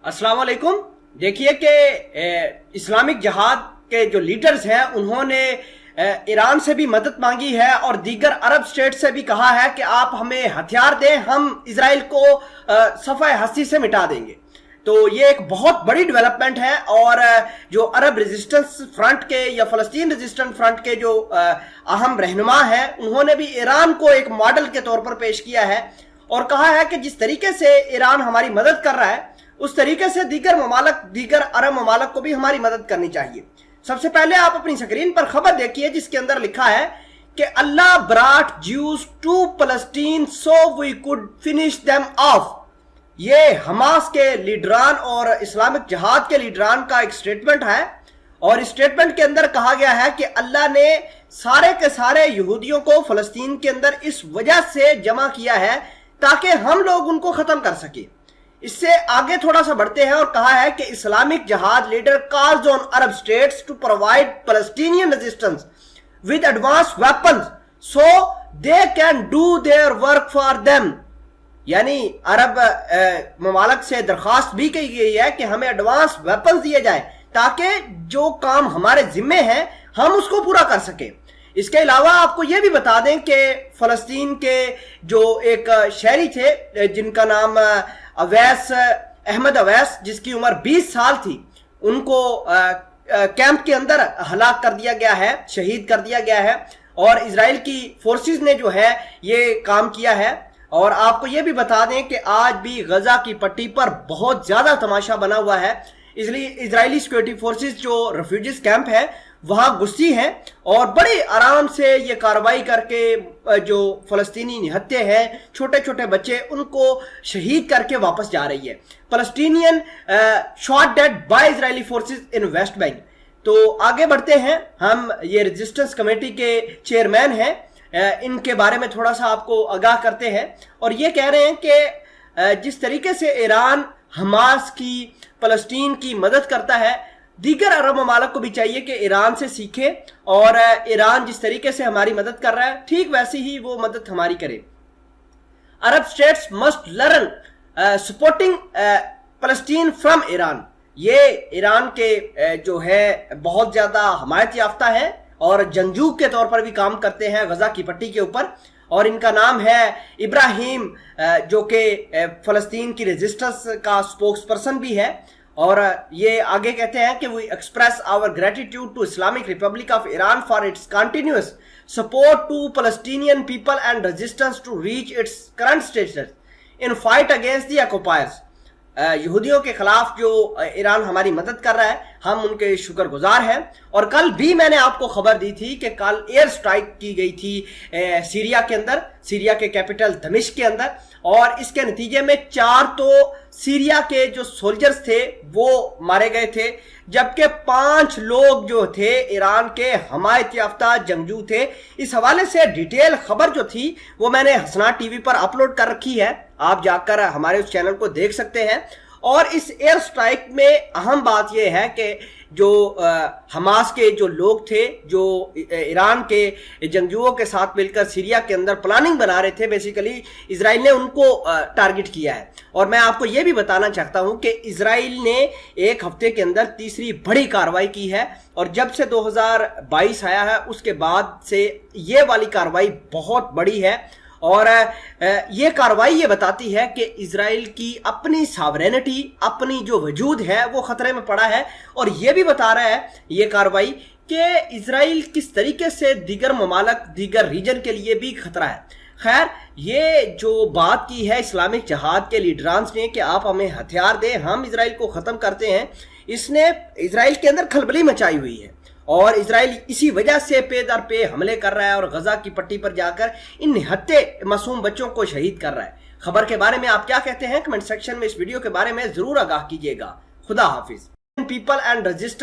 अस्सलाम वालेकुम। देखिए कि इस्लामिक जिहाद के जो लीडर्स हैं उन्होंने ईरान से भी मदद मांगी है और दीगर अरब स्टेट से भी कहा है कि आप हमें हथियार दें, हम इजराइल को सफ़े हस्ती से मिटा देंगे। तो ये एक बहुत बड़ी डेवलपमेंट है और जो अरब रेजिस्टेंस फ्रंट के या फ़लस्तीन रेजिस्टेंस फ्रंट के जो अहम रहनुमा हैं उन्होंने भी ईरान को एक मॉडल के तौर पर पेश किया है और कहा है कि जिस तरीके से ईरान हमारी मदद कर रहा है उस तरीके से दीगर अरब ममालक को भी हमारी मदद करनी चाहिए। सबसे पहले आप अपनी स्क्रीन पर खबर देखिए जिसके अंदर लिखा है कि Allah brought Jews to Palestine so we could finish them off. ये हमास के लीडरान और इस्लामिक जिहाद के लीडरान का एक स्टेटमेंट है और इस स्टेटमेंट के अंदर कहा गया है कि अल्लाह ने सारे के सारे यहूदियों को फलस्तीन के अंदर इस वजह से जमा किया है ताकि हम लोग उनको खत्म कर सके। इससे आगे थोड़ा सा बढ़ते हैं और कहा है कि Islamic Jihad leader calls on Arab states to provide Palestinian resistance with advance weapons so they can do their work for them. यानी अरब ममालक से दरखास्त भी की गई है कि हमें एडवांस वेपन्स दिए जाए ताकि जो काम हमारे जिम्मे हैं हम उसको पूरा कर सके। इसके अलावा आपको यह भी बता दें कि फलस्तीन के जो एक शहरी थे जिनका नाम अहमद अवैस, जिसकी उम्र 20 साल थी, उनको कैंप के अंदर हलाक कर दिया गया है, शहीद कर दिया गया है और इजराइल की फोर्सेस ने जो है ये काम किया है। और आपको ये भी बता दें कि आज भी गजा की पट्टी पर बहुत ज्यादा तमाशा बना हुआ है, इसलिए इजरायली सिक्योरिटी फोर्सेस जो रेफ्यूजीज कैंप है वहां घुसी हैं और बड़े आराम से ये कार्रवाई करके जो फलस्तीनी निहत्ते हैं, छोटे छोटे बच्चे, उनको शहीद करके वापस जा रही है। Palestinian shot dead by Israeli forces in West Bank. तो आगे बढ़ते हैं, हम ये रेजिस्टेंस कमेटी के चेयरमैन हैं, इनके बारे में थोड़ा सा आपको आगाह करते हैं और ये कह रहे हैं कि जिस तरीके से ईरान हमास की, फलस्तीन की मदद करता है, दीगर अरब ममालक को भी चाहिए कि ईरान से सीखे और ईरान जिस तरीके से हमारी मदद कर रहा है ठीक वैसी ही वो मदद हमारी करे। अरब states must learn supporting Palestine from Iran. ये ईरान के जो है बहुत ज्यादा हमायत याफ्ता है और जंगजू के तौर पर भी काम करते हैं गजा की पट्टी के ऊपर और इनका नाम है इब्राहिम, जो कि फलस्तीन की रेजिस्टेंस का स्पोक्स पर्सन भी है। और ये आगे कहते हैं कि we express our gratitude to Islamic Republic of Iran for its continuous support to Palestinian people and resistance to reach its current status in fight against the occupiers. यहूदियों के खिलाफ जो ईरान हमारी मदद कर रहा है हम उनके शुक्रगुजार हैं। और कल भी मैंने आपको खबर दी थी कि कल एयर स्ट्राइक की गई थी सीरिया के अंदर, सीरिया के कैपिटल दमिश्क के अंदर, और इसके नतीजे में 4 तो सीरिया के जो सोल्जर्स थे वो मारे गए थे, जबकि 5 लोग जो थे ईरान के हमायत याफ्ता जंगजू थे। इस हवाले से डिटेल खबर जो थी वो मैंने हसनात टीवी पर अपलोड कर रखी है, आप जाकर हमारे उस चैनल को देख सकते हैं। और इस एयर स्ट्राइक में अहम बात यह है कि जो हमास के जो लोग थे, जो ईरान के जंगजुओं के साथ मिलकर सीरिया के अंदर प्लानिंग बना रहे थे, बेसिकली इजराइल ने उनको टारगेट किया है। और मैं आपको यह भी बताना चाहता हूं कि इजराइल ने एक हफ्ते के अंदर तीसरी बड़ी कार्रवाई की है और जब से 2022 आया है उसके बाद से ये वाली कार्रवाई बहुत बड़ी है। और ये कार्रवाई ये बताती है कि इजराइल की अपनी सॉवरेनिटी, अपनी जो वजूद है वो खतरे में पड़ा है। और ये भी बता रहा है ये कार्रवाई कि इजराइल किस तरीके से दीगर ममालक, दीगर रीजन के लिए भी खतरा है। खैर, ये जो बात की है इस्लामिक जिहाद के लीडरांस ने कि आप हमें हथियार दें, हम इजराइल को ख़त्म करते हैं, इसने इजराइल के अंदर खलबली मचाई हुई है और इजराइल इसी वजह से पे दर पे हमले कर रहा है और गजा की पट्टी पर जाकर इन निहत्ते मासूम बच्चों को शहीद कर रहा है। खबर के बारे में आप क्या कहते हैं कमेंट सेक्शन में इस वीडियो के बारे में जरूर आगाह कीजिएगा। खुदा हाफिज। People and register